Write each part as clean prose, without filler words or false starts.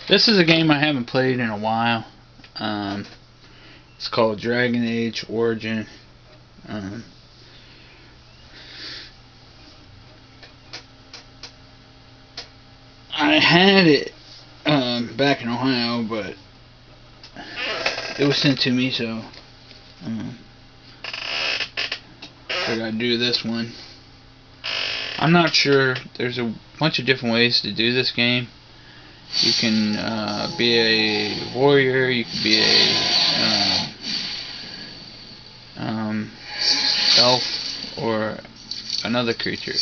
This is a game I haven't played in a while. It's called Dragon Age Origin. I had it back in Ohio, but it was sent to me, so I gotta do this one. I'm not sure. There's a bunch of different ways to do this game. You can be a warrior. You can be a elf or another creature.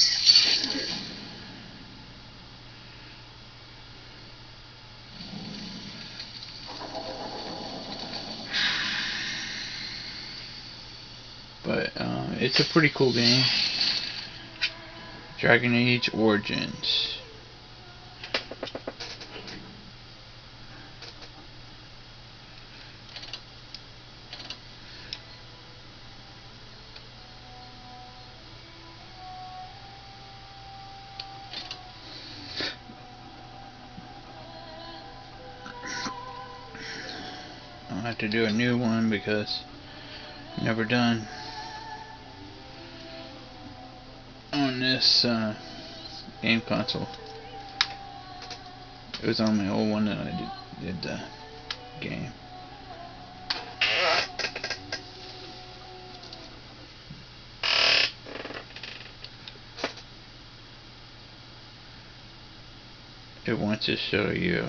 But it's a pretty cool game. Dragon Age Origins. I'll have to do a new one because I've never done on this game console. It was on my old one that I did the game. It wants to show you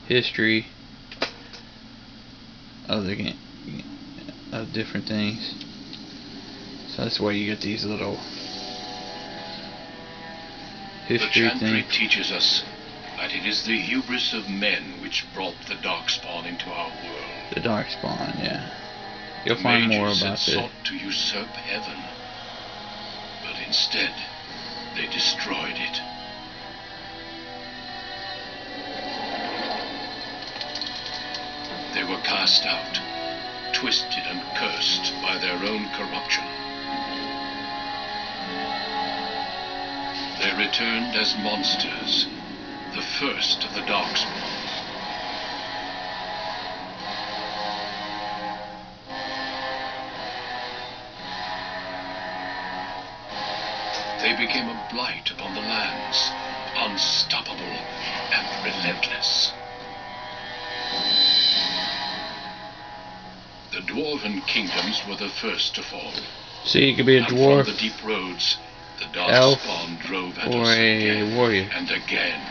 history of the game, of different things. So that's why you get these little history things. The Chantry things. teaches us that it is the hubris of men which brought the Darkspawn into our world. The Darkspawn, yeah. You'll find more about this. Sought to usurp heaven, but instead they destroyed it. They were cast out, twisted and cursed by their own corruption. They returned as monsters, the first of the Darkspawn. They became a blight upon the lands, unstoppable and relentless. The dwarven kingdoms were the first to fall. So you could be a dwarf, from the deep roads, the elf, Darkspawn drove at or us a again warrior. and again,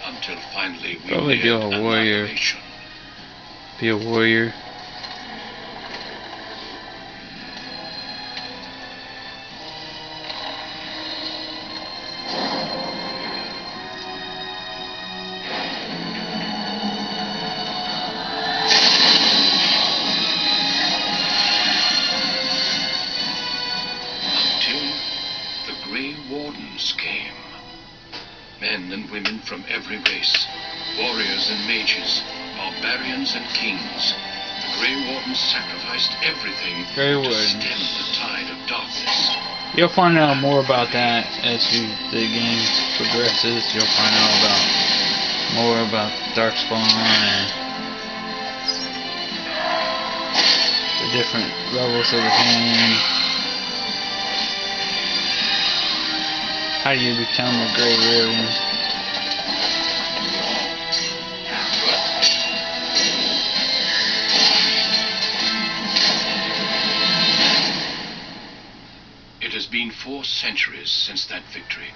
until finally we Probably neared do a warrior. annihilation. Be a warrior. Came. Men and women from every race, warriors and mages, barbarians and kings. The Grey Wardens sacrificed everying to stem the tide of darkness. You'll find out more about that as the game progresses. You'll find out more about Darkspawn and the different levels of the game. How do you become a Grey Warden? It has been 4 centuries since that victory,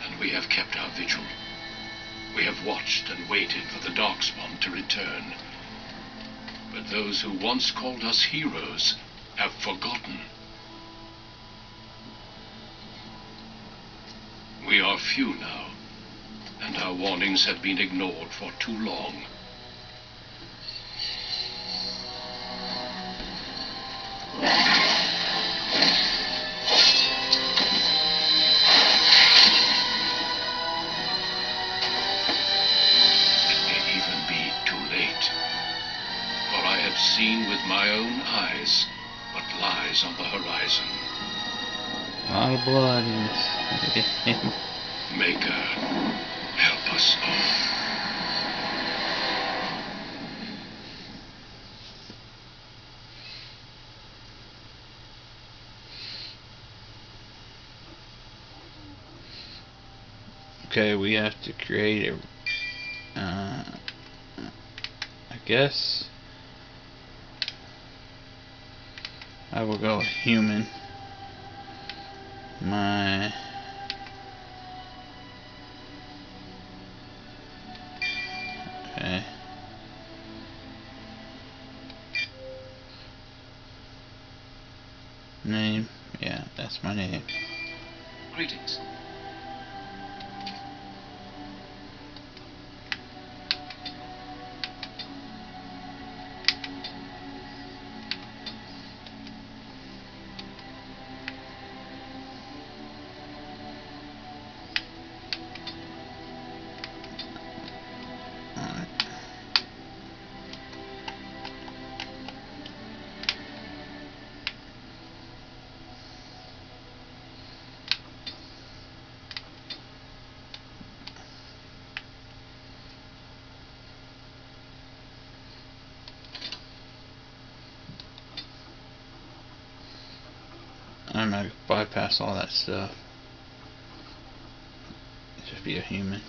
and we have kept our vigil. We have watched and waited for the Darkspawn to return. But those who once called us heroes have forgotten. We are few now, and our warnings have been ignored for too long. It may even be too late, for I had have seen with my own eyes what lies on the horizon. A lot of blood in this game. Maker, help us all. Okay, we have to create a, I guess I will go human. Okay. Name, yeah, that's my name. Greetings. I'm gonna bypass all that stuff. Just be a human.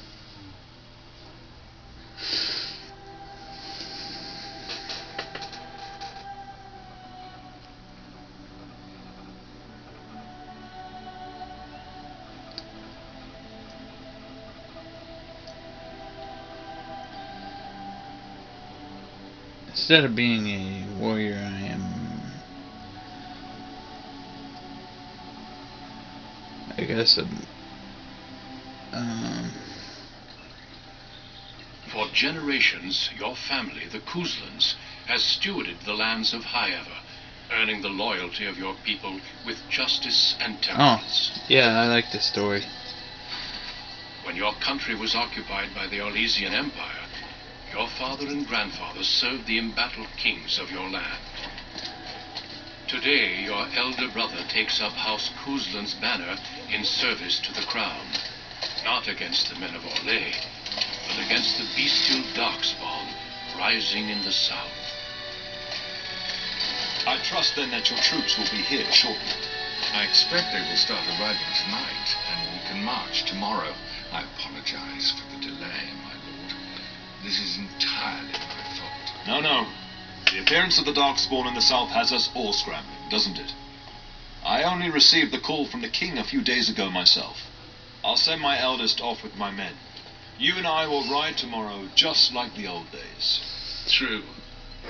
Instead of being a warrior, I am, I guess, For generations, your family, the Kuzlans, has stewarded the lands of Highever, earning the loyalty of your people with justice and temperance. oh, yeah, I like this story. When your country was occupied by the Orlesian Empire, your father and grandfather served the embattled kings of your land. Today, your elder brother takes up House Kuzlan's banner in service to the crown, not against the men of Orlais, but against the bestial darkspawn rising in the south. I trust then that your troops will be here shortly. I expect they will start arriving tonight, and we can march tomorrow. I apologize for the delay, my lord. This is entirely my fault. No. The appearance of the Darkspawn in the south has us all scrambling, doesn't it? I only received the call from the king a few days ago myself. I'll send my eldest off with my men. You and I will ride tomorrow just like the old days. True.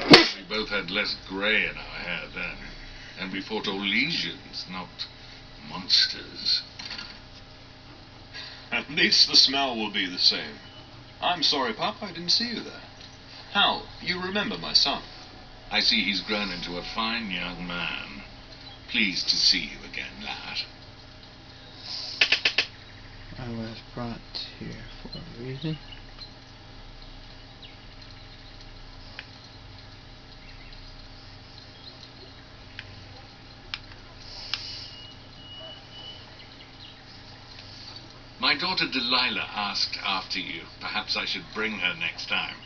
We both had less grey in our hair then, and we fought Orlesians, not monsters. At least the smell will be the same. I'm sorry, Pop, I didn't see you there. Hal, you remember my son? I see he's grown into a fine young man. Pleased to see you again, lad. I was brought here for a reason. My daughter Delilah asked after you. Perhaps I should bring her next time.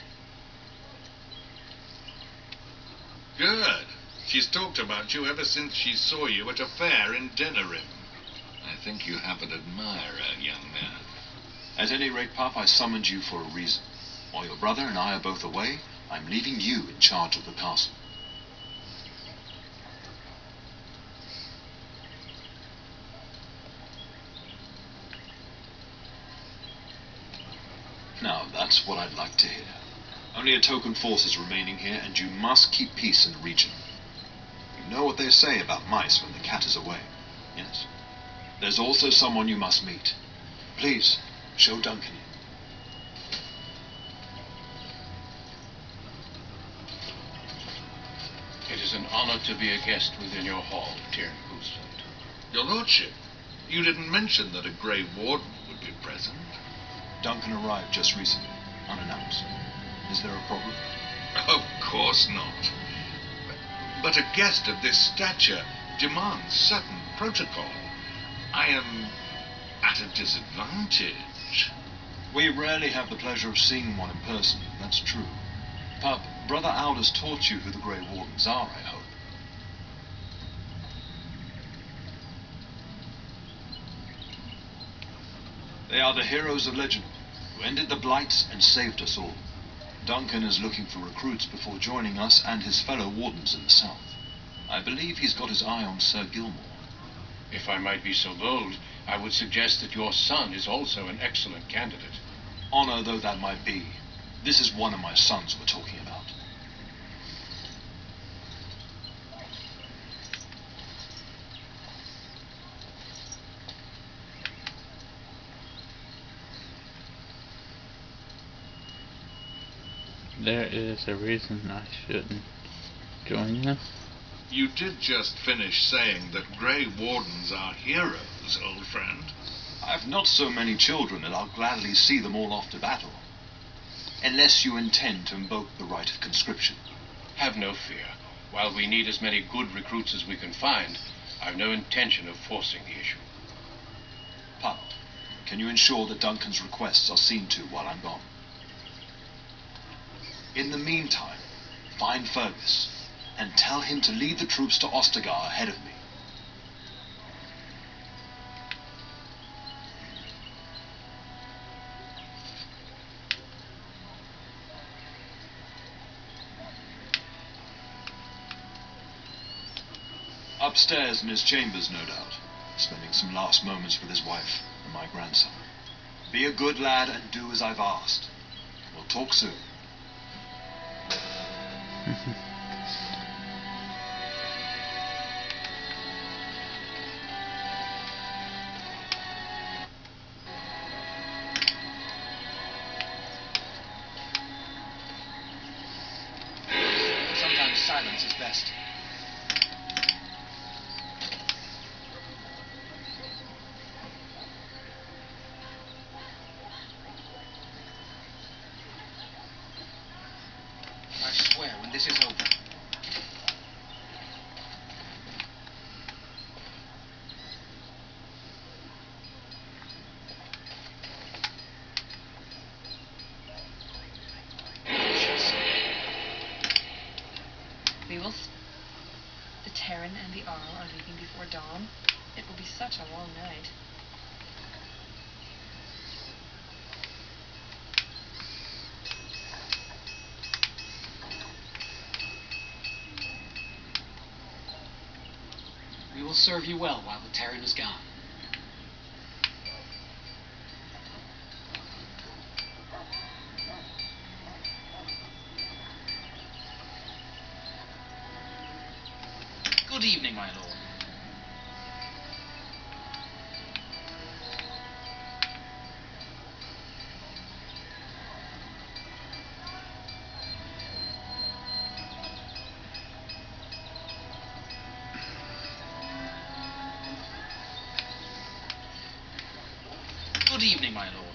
Good. She's talked about you ever since she saw you at a fair in Denerim. I think you have an admirer, young man. At any rate, Pop, I summoned you for a reason. While your brother and I are both away, I'm leaving you in charge of the castle. Now, that's what I'd like to hear. Only a token force is remaining here, and you must keep peace in the region. You know what they say about mice when the cat is away, yes? There's also someone you must meet. Please, show Duncan in. It is an honor to be a guest within your hall, Tyrn Kuzland. Your lordship, you didn't mention that a Grey Warden would be present. Duncan arrived just recently, unannounced. Is there a problem? Of course not. but a guest of this stature demands certain protocol. I am at a disadvantage. We rarely have the pleasure of seeing one in person, that's true. Pup, Brother Aldous taught you who the Grey Wardens are, I hope. They are the heroes of legend, who ended the Blights and saved us all. Duncan is looking for recruits before joining us and his fellow Wardens in the south. I believe he's got his eye on Sir Gilmore. If I might be so bold, I would suggest that your son is also an excellent candidate. Honor though that might be, this is one of my sons we're talking about. There is a reason I shouldn't join them. You did just finish saying that Grey Wardens are heroes, old friend. I've not so many children that I'll gladly see them all off to battle. Unless you intend to invoke the right of conscription. Have no fear. While we need as many good recruits as we can find, I've no intention of forcing the issue. Pup, can you ensure that Duncan's requests are seen to while I'm gone? In the meantime, find Fergus and tell him to lead the troops to Ostagar ahead of me. Upstairs in his chambers, no doubt, spending some last moments with his wife and my grandson. Be a good lad and do as I've asked. We'll talk soon. Sometimes silence is best. I swear, when this is over... The Terran and the Arl are leaving before dawn. It will be such a long night. We will serve you well while the Terran is gone. Good evening, my lord. Good evening, my lord.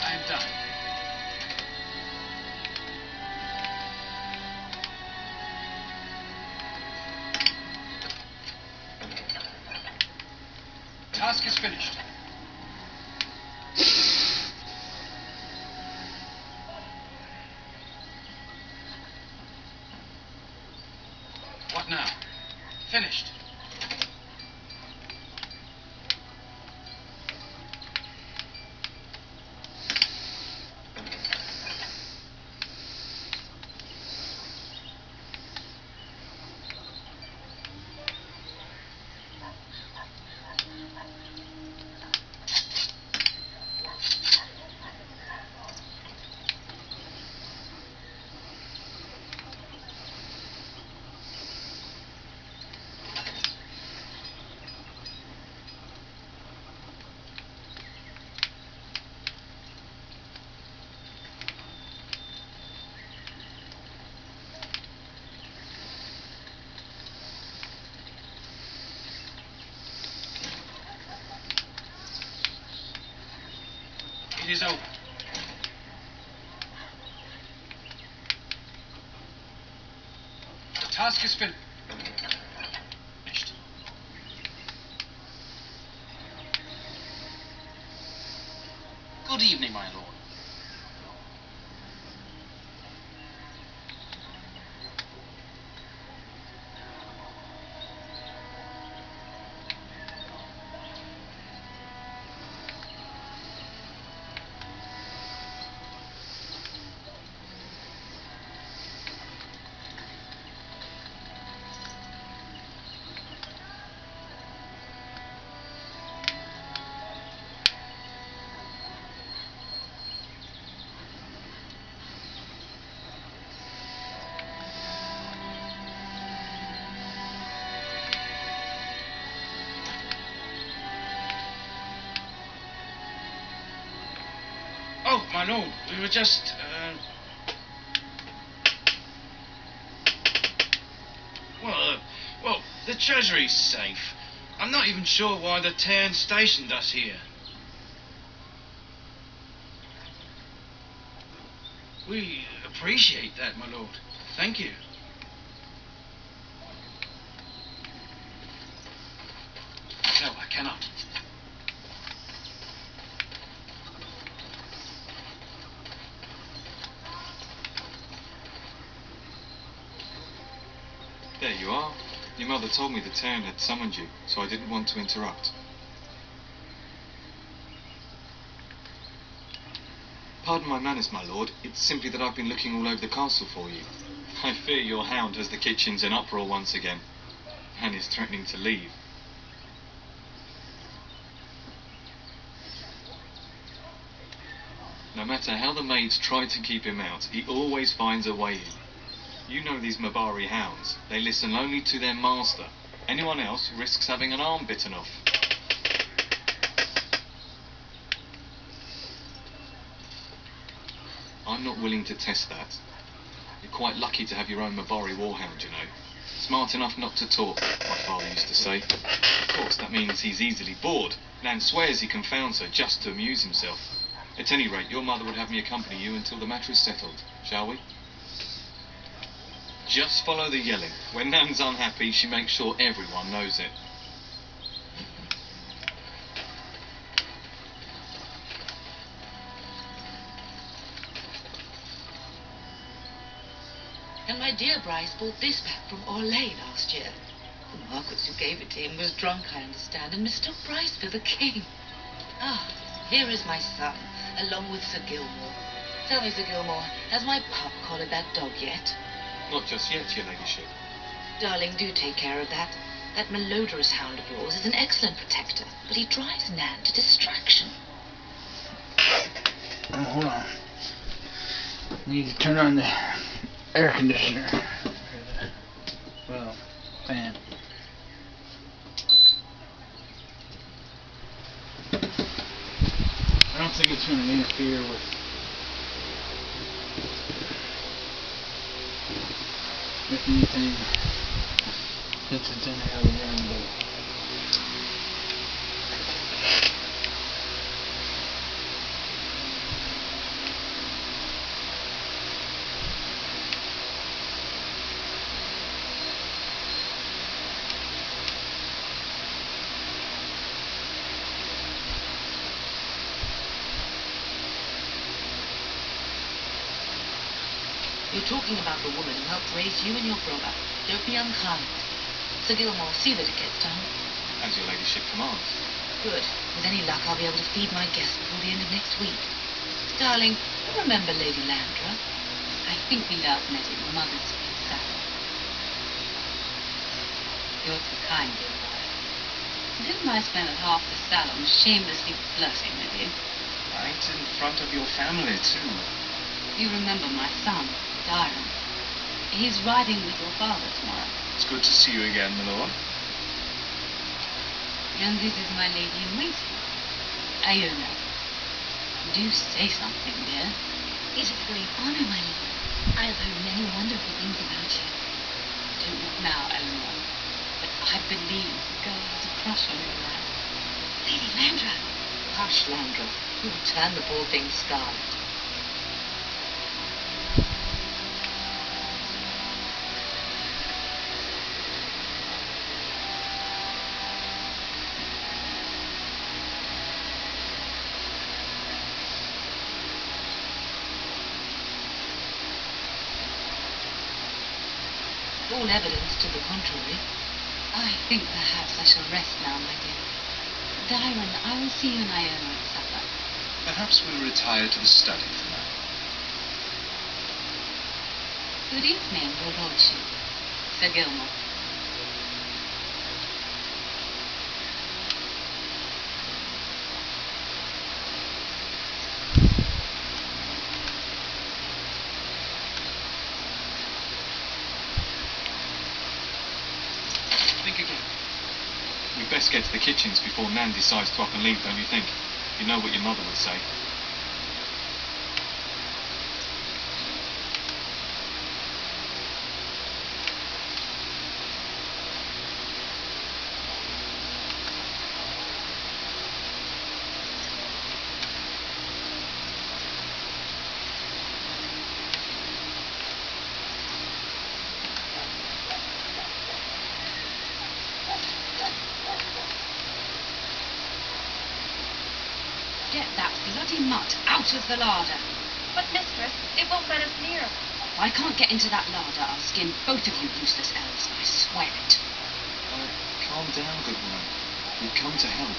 I am done. Task is finished. What now? Finished. It is over. task is finished. Good evening, my lord. Oh, my lord, we were just, well, the treasury's safe. I'm not even sure why the Terran stationed us here. We appreciate that, my lord. Thank you. No, I cannot. There you are. Your mother told me the Terran had summoned you, so I didn't want to interrupt. Pardon my manners, my lord. It's simply that I've been looking all over the castle for you. I fear your hound has the kitchens in uproar once again, and is threatening to leave. No matter how the maids try to keep him out, he always finds a way in. You know these Mabari hounds. They listen only to their master. Anyone else risks having an arm bitten off. I'm not willing to test that. You're quite lucky to have your own Mabari warhound, you know. Smart enough not to talk, my father used to say. Of course, that means he's easily bored. Nan swears he confounds her just to amuse himself. At any rate, your mother would have me accompany you until the matter is settled, shall we? Just follow the yelling. When Nan's unhappy, she makes sure everyone knows it. And my dear Bryce bought this back from Orlais last year. The Marquis who gave it to him was drunk, I understand, and mistook Bryce for the king. Ah, here is my son, along with Sir Gilmore. Tell me, Sir Gilmore, has my pup collared that dog yet? Not just yet, your ladyship. Darling, do take care of that. That malodorous hound of yours is an excellent protector, but he drives Nan to distraction. Oh, hold on. Need to turn on the air conditioner. Well, fan. I don't think it's going to interfere with anything since it's in the other room, but You're talking about the woman who helped raise you and your brother. Don't be unkind. Sir Gilmore, see that it gets done. As your ladyship commands. Good. With any luck, I'll be able to feed my guests before the end of next week. Darling, you remember Lady Landra? I think we last met in Mother's salon. You're too kind, dear boy. Didn't I spend half the salon shamelessly flirting with you? Right in front of your family, too. You remember my son, Dyron. He's riding with your father tomorrow. It's good to see you again, my lord. And this is my lady in waiting, Iona. Do say something, dear. It is a great honor, my lord. I have heard many wonderful things about you. Don't look now, Eleanor. But I believe the girl has a crush on your lad. Lady Landra. Hush, Landra. You will turn the poor thing scarlet. all evidence to the contrary. I think perhaps I shall rest now, my dear. Dairon, I will see you and Iona at supper. Perhaps we'll retire to the study for now. Good evening, Your Lordship. Sir Gilmore. Think again. We'd best get to the kitchens before Nan decides to up and leave, don't you think? You know what your mother would say. Get that bloody mutt out of the larder. But, mistress, it won't let us near. If I can't get into that larder, I'll skin both of you useless elves, I swear it. Calm down, good woman. We've come to help.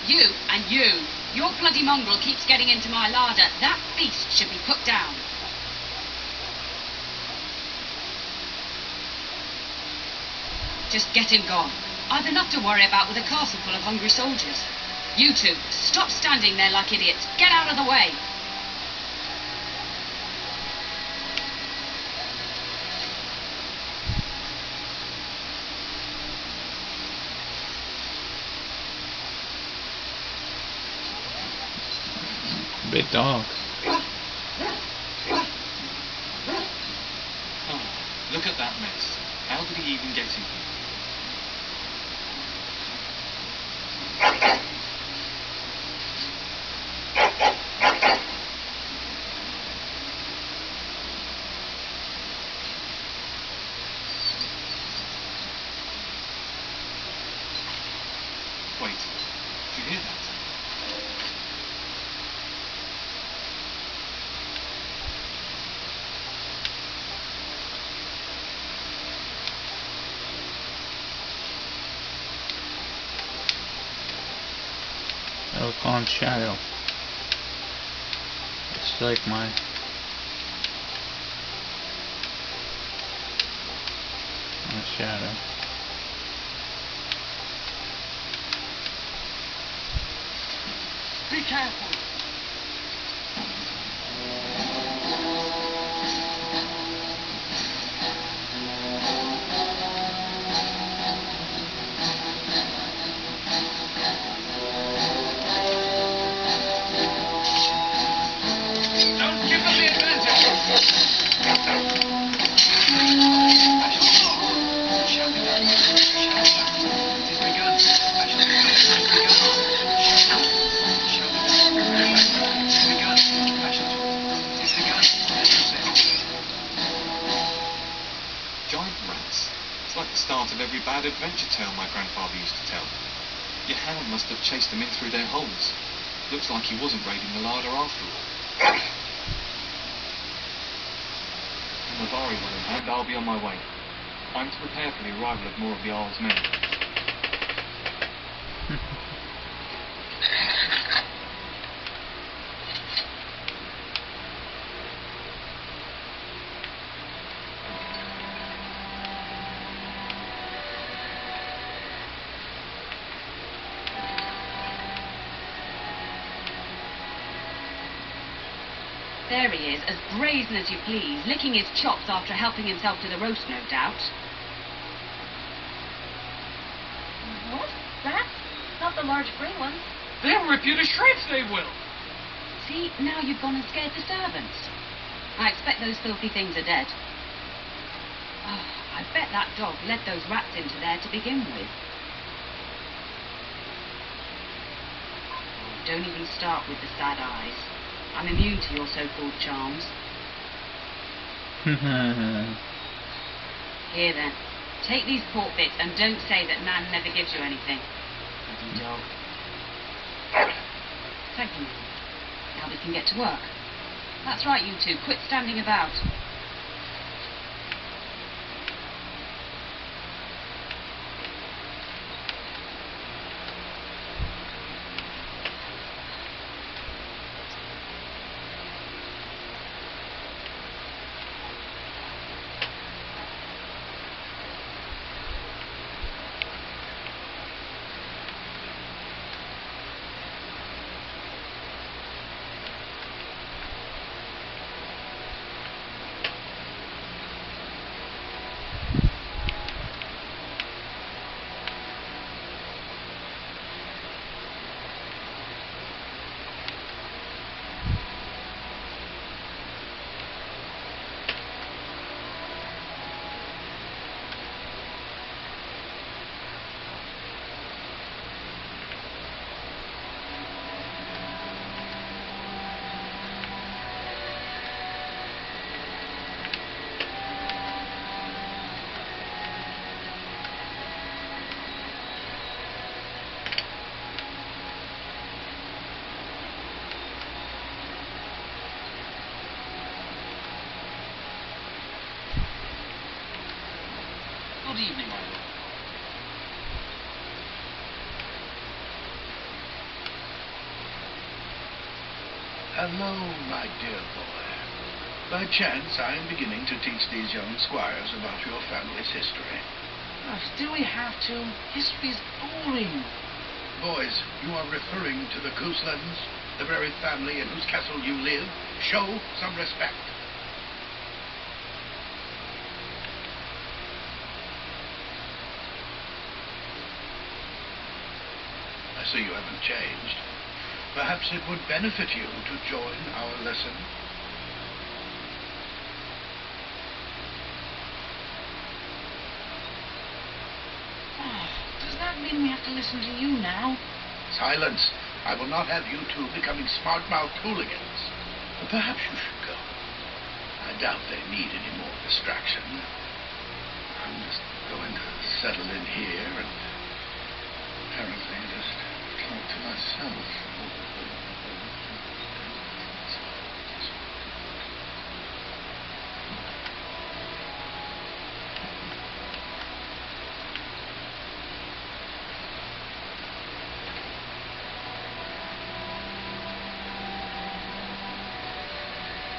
You and you. Your bloody mongrel keeps getting into my larder. That beast should be put down. Just get him gone. I've enough to worry about with a castle full of hungry soldiers. You two, stop standing there like idiots. Get out of the way. Big dog. Oh, look at that mess. How did he even get in here? Wait, did you hear that? Elcon shadow. It's like my shadow. Be careful. Don't give them the advantage. Giant rats. It's like the start of every bad adventure tale my grandfather used to tell. Your hound must have chased them in through their holes. Looks like he wasn't raiding the larder after all. Navari will in hand, I'll be on my way. I'm to prepare for the arrival of more of the Jarl's men. There he is, as brazen as you please, licking his chops after helping himself to the roast, no doubt. What? Rats? Not the large grey ones. They'll rip you to shreds, they will. See, now you've gone and scared the servants. I expect those filthy things are dead. Oh, I bet that dog led those rats into there to begin with. Oh, don't even start with the sad eyes. I'm immune to your so-called charms. Here then, take these pork bits and don't say that Nan never gives you anything. Bloody dog. Thank you. Now we can get to work. That's right, you two. Quit standing about. Good evening, my lord. Hello, my dear boy. By chance, I am beginning to teach these young squires about your family's history. Do we have to? History's boring. Boys, you are referring to the Couslands, the very family in whose castle you live. Show some respect. I see you haven't changed. Perhaps it would benefit you to join our lesson. Does that mean we have to listen to you now? Silence. I will not have you two becoming smart-mouthed hooligans. Perhaps you should go. I doubt they need any more distraction. I'm just going to settle in here and apparently just talk to myself.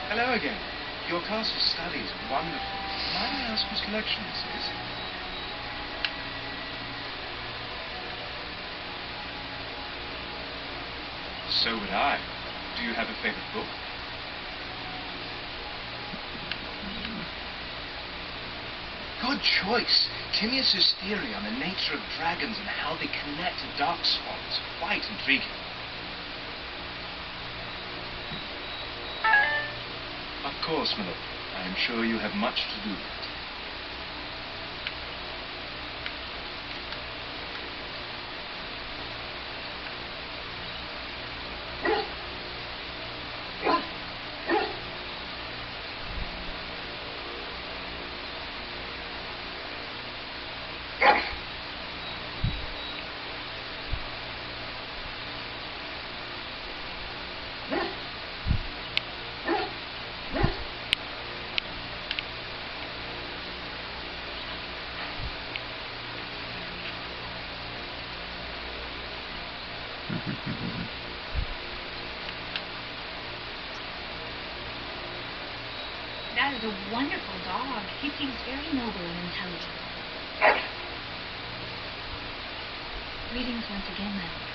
Hello again. Your castle study is wonderful. Might I ask whose collection this is? So would I. Do you have a favorite book? Good choice. Timaeus' theory on the nature of dragons and how they connect to darkspawn is quite intriguing. Of course, my lord. I am sure you have much to do. That is a wonderful dog. He seems very noble and intelligent. Greetings once again, my lord.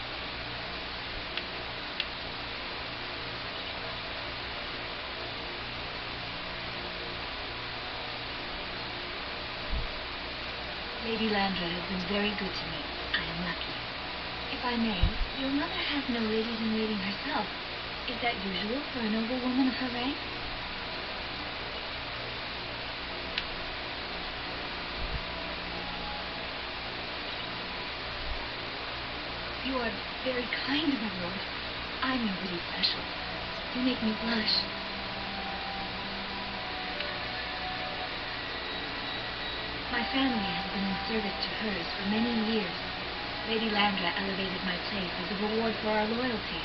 Lady Landra has been very good to me. I am lucky. If I may, your mother has no ladies-in-waiting herself. Is that usual for a noble woman of her rank? You are very kind, my lord. I'm nobody special. You make me blush. My family has been in service to hers for many years. Lady Landra elevated my place as a reward for our loyalty.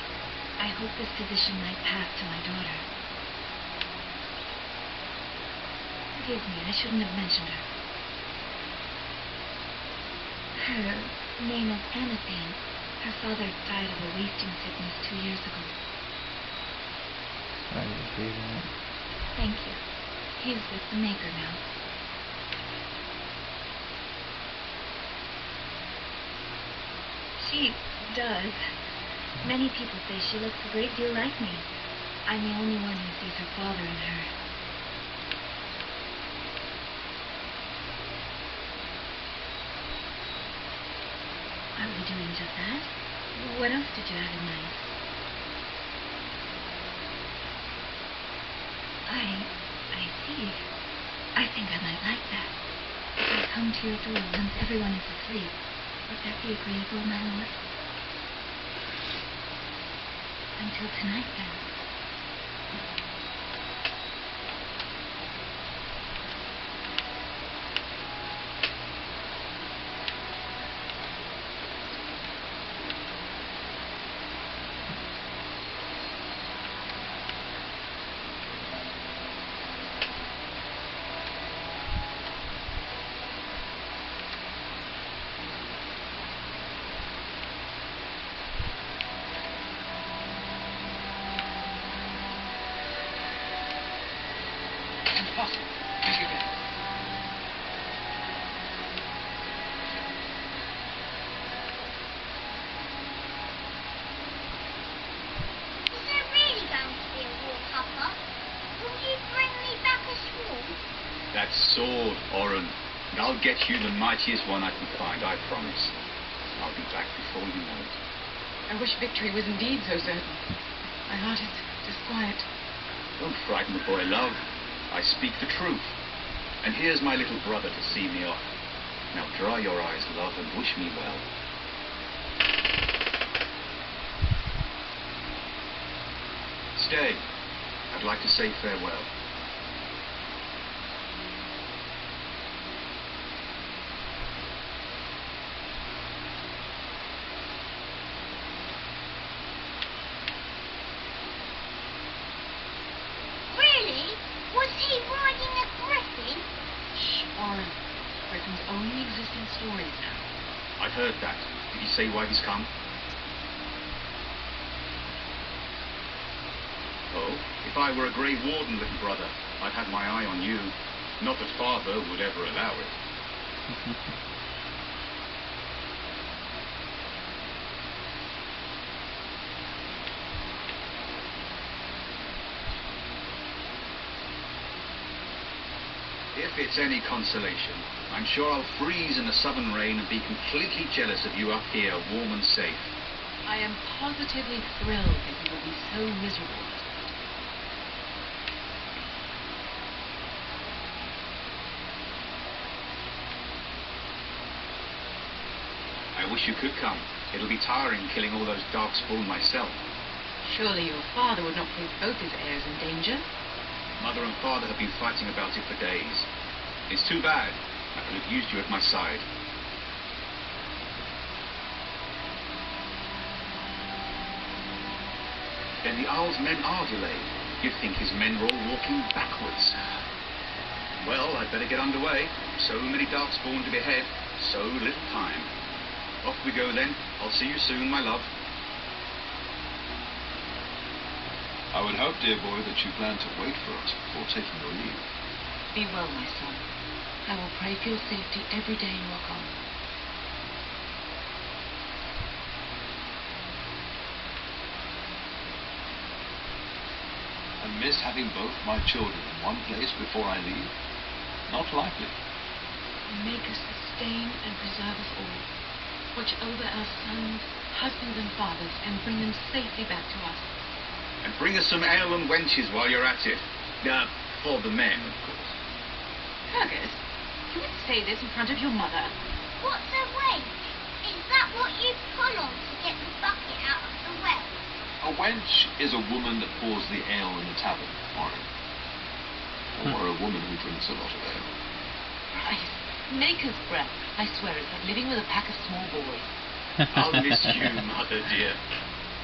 I hope this position might pass to my daughter. Forgive me, I shouldn't have mentioned her. Her name is Anathine. Her father died of a wasting sickness 2 years ago. Sorry to hear that. Thank you. He is with the Maker now. She does. Many people say she looks a great deal like me. I'm the only one who sees her father in her. Are we doing just that? What else did you have in mind? I see. I think I might like that. If I come to your door once everyone is asleep, would that be agreeable, my lord? Until tonight, then. possible. Here you go. Is there really going to be a war, Papa? Will you bring me back a sword? That sword, Oren. I'll get you the mightiest one I can find, I promise. I'll be back before you know it. I wish victory was indeed so certain. My heart is disquiet. Don't frighten the boy, love. I speak the truth. And here's my little brother to see me off. Now dry your eyes, love, and wish me well. Stay. I'd like to say farewell. Really? Was he riding a griffin? Shh, Warren. Griffins only exist in stories now. I heard that. Did he say why he's come? Oh, if I were a Grey Warden, little brother, I'd have my eye on you. Not that Father would ever allow it. If it's any consolation, I'm sure I'll freeze in the southern rain and be completely jealous of you up here, warm and safe. I am positively thrilled that you will be so miserable. I wish you could come. It'll be tiring killing all those darkspawn myself. Surely your father would not place both his heirs in danger? Mother and Father have been fighting about it for days. It's too bad. I could have used you at my side. Then the Owl's men are delayed. You'd think his men were all walking backwards. Well, I'd better get underway. So many darkspawn to behead, so little time. Off we go then. I'll see you soon, my love. I would hope, dear boy, that you plan to wait for us before taking your leave. Be well, my son. I will pray for your safety every day you are gone. And miss having both my children in one place before I leave? Not likely. Make us sustain and preserve us all. Watch over our sons, husbands and fathers, and bring them safely back to us. And bring us some ale and wenches while you're at it. For the men, of course. Fergus, you would say this in front of your mother? What's a wench? Is that what you pull on to get the bucket out of the well? A wench is a woman that pours the ale in the tavern, Warren. Or a woman who drinks a lot of ale. Christ, maker's breath. I swear it's like living with a pack of small boys. I'll miss you, Mother dear.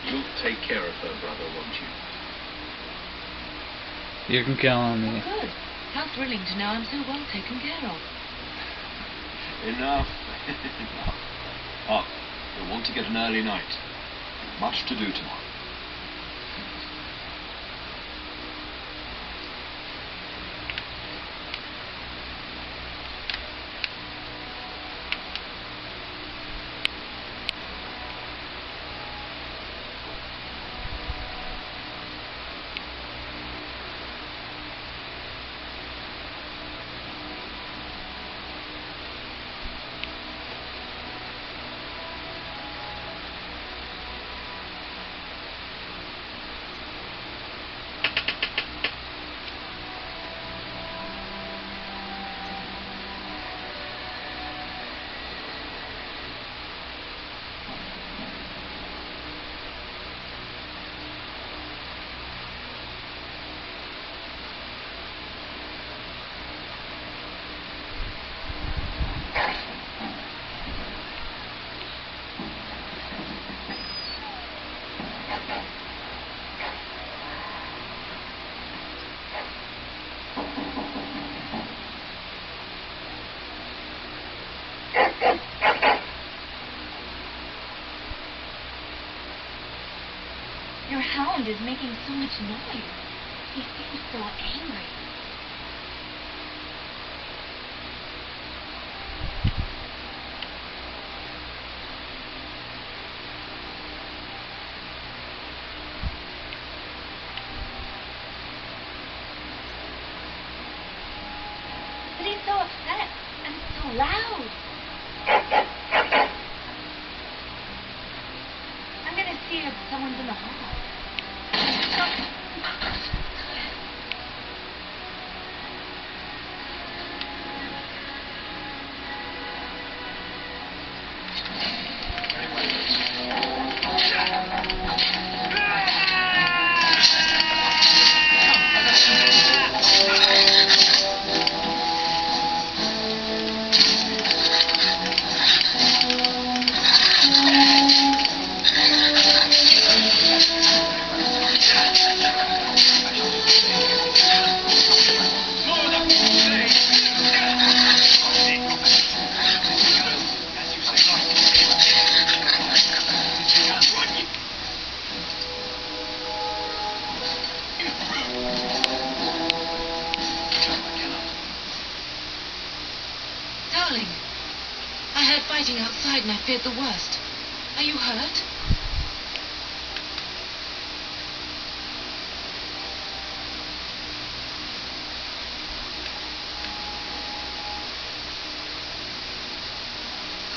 You'll take care of her, brother, won't you? You can count on me. Oh, good. How thrilling to know I'm so well taken care of. Enough. Enough. Up. You'll want to get an early night. Much to do tomorrow. Your hound is making so much noise. He seems so angry. upset. And it's so loud. I'm gonna see if someone's in the hall. Darling, I heard fighting outside and I feared the worst. Are you hurt?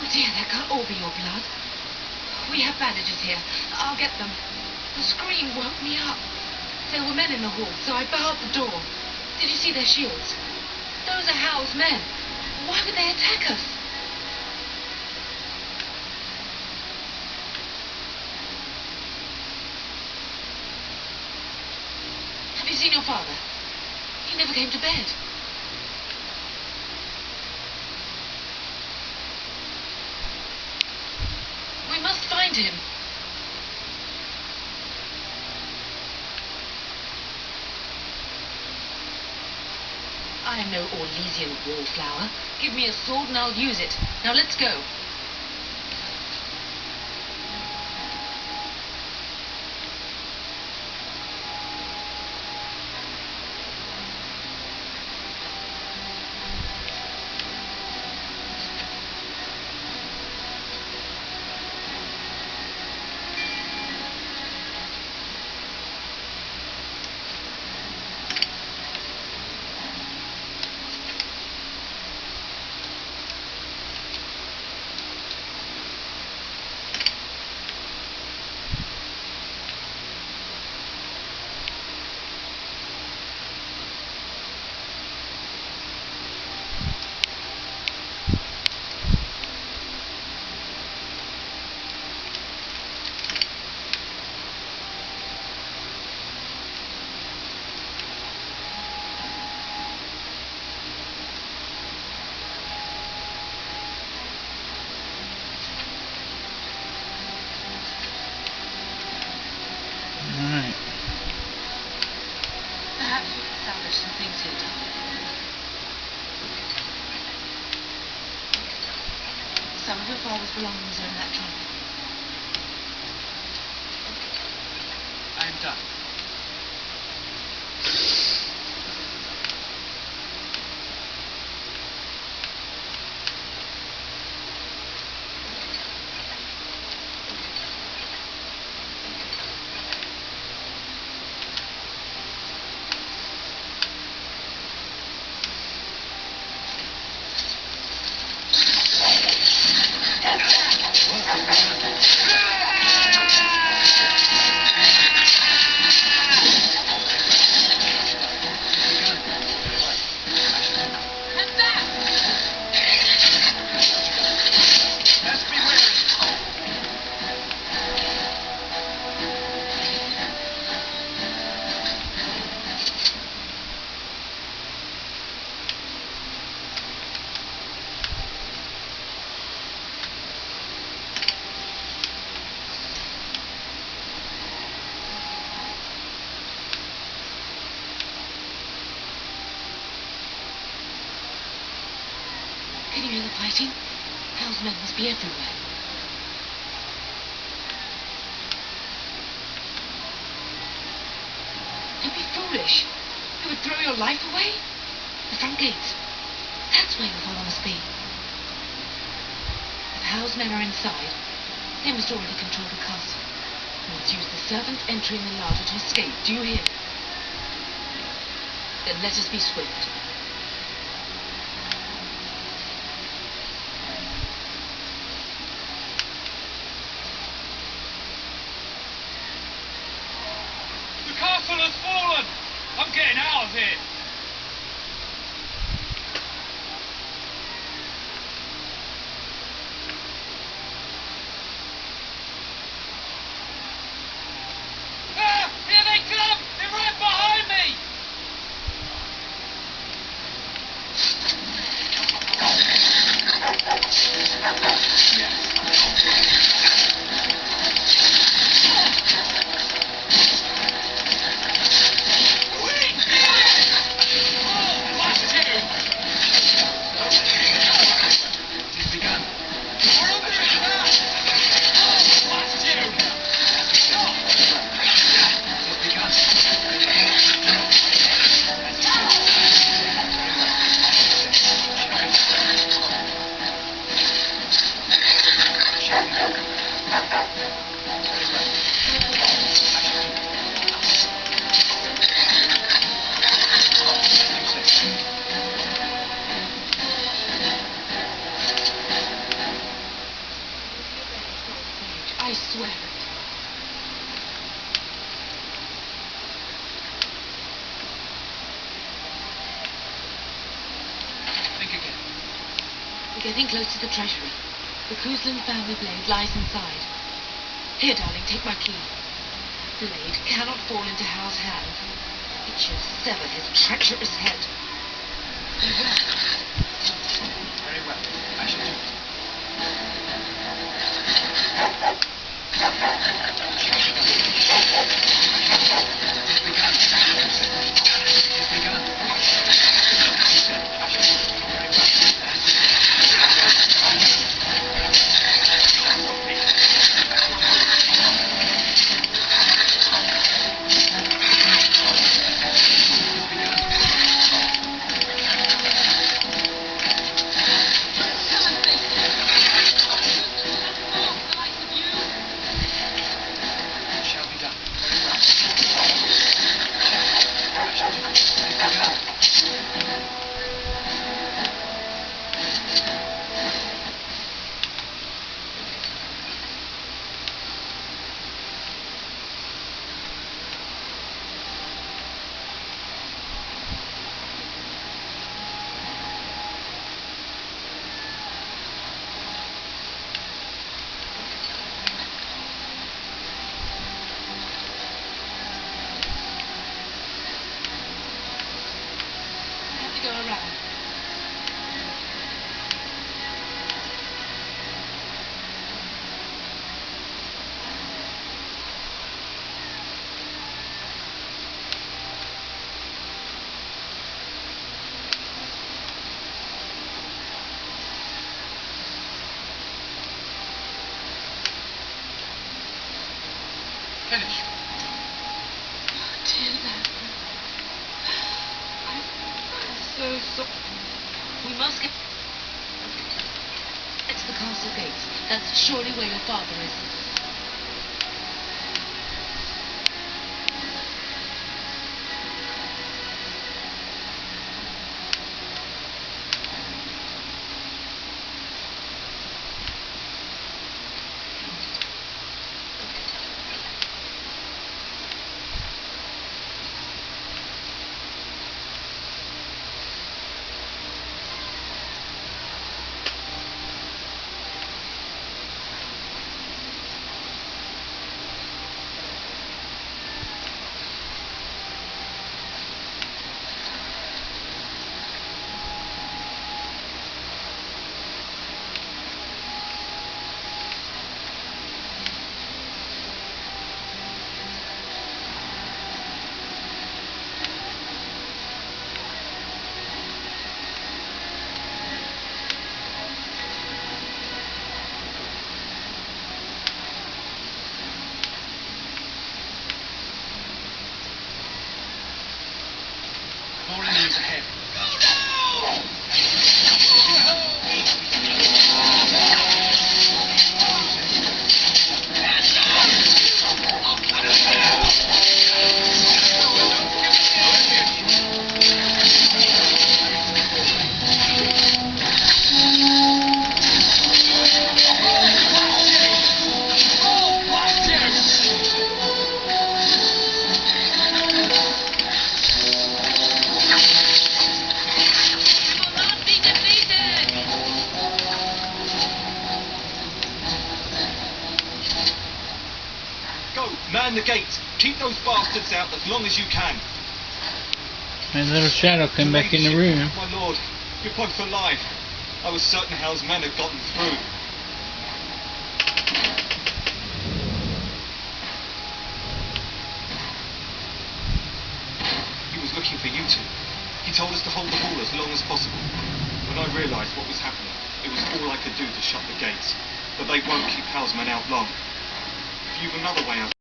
Oh dear, that can't all be your blood. We have bandages here. I'll get them. The scream woke me up. There were men in the hall, so I barred the door. Did you see their shields? Those are Hal's men. Why would they attack us? Have you seen your father? He never came to bed. We must find him. I am no Orlesian wallflower. Give me a sword and I'll use it. Now let's go. Perhaps we can salvage some things here, darling. Some of your father's belongings are in that trunk. I'm done. Can you hear the fighting? Hal's men must be everywhere. Don't be foolish. You would throw your life away? The front gates. That's where your father must be. If Hal's men are inside, they must already control the castle. We must use the servants entering the larder to escape. Do you hear? Then let us be swift. We're getting close to the treasury. The Cousland family blade lies inside. Here, darling, take my key. The blade cannot fall into Hal's hands. It should sever his treacherous head. Very well. I shall do it. Go around. Finish. Oh, dear Landra. I'm so sorry. We must get to the castle gates. That's surely where your father is. More enemies ahead. Man the gates. Keep those bastards out as long as you can. My little shadow came back in the room. My lord, you're both alive. I was certain Hal's men had gotten through. He was looking for you two. He told us to hold the hall as long as possible. When I realised what was happening, it was all I could do to shut the gates. But they won't keep Hal's men out long. If you've another way out...